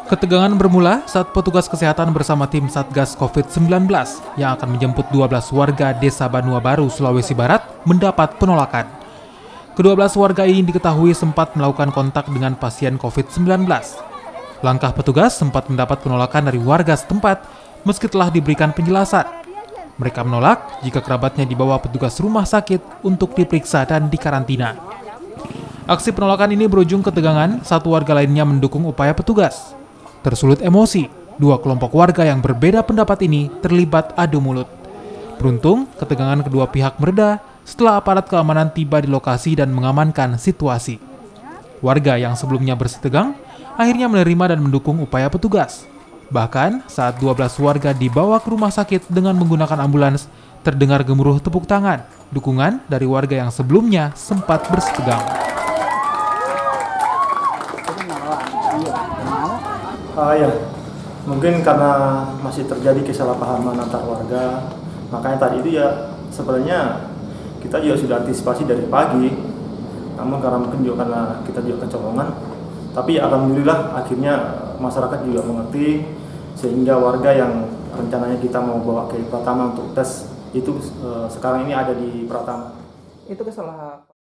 Ketegangan bermula saat petugas kesehatan bersama tim Satgas COVID-19 yang akan menjemput 12 warga Desa Banua Baru, Sulawesi Barat mendapat penolakan. Ke-12 warga ini diketahui sempat melakukan kontak dengan pasien COVID-19. Langkah petugas sempat mendapat penolakan dari warga setempat meski telah diberikan penjelasan. Mereka menolak jika kerabatnya dibawa petugas rumah sakit untuk diperiksa dan dikarantina. Aksi penolakan ini berujung ketegangan saat warga lainnya mendukung upaya petugas. Tersulut emosi, dua kelompok warga yang berbeda pendapat ini terlibat adu mulut. Beruntung, ketegangan kedua pihak mereda setelah aparat keamanan tiba di lokasi dan mengamankan situasi. Warga yang sebelumnya bersih tegang, akhirnya menerima dan mendukung upaya petugas. Bahkan, saat 12 warga dibawa ke rumah sakit dengan menggunakan ambulans, terdengar gemuruh tepuk tangan, dukungan dari warga yang sebelumnya sempat bersih tegang. Ya, mungkin karena masih terjadi kesalahpahaman antar warga, makanya tadi itu ya sebenarnya kita juga sudah antisipasi dari pagi. Namun karena mungkin juga karena kita juga kecolongan, tapi alhamdulillah akhirnya masyarakat juga mengerti sehingga warga yang rencananya kita mau bawa ke Pratama untuk tes itu sekarang ini ada di Pratama. Itu kesalahan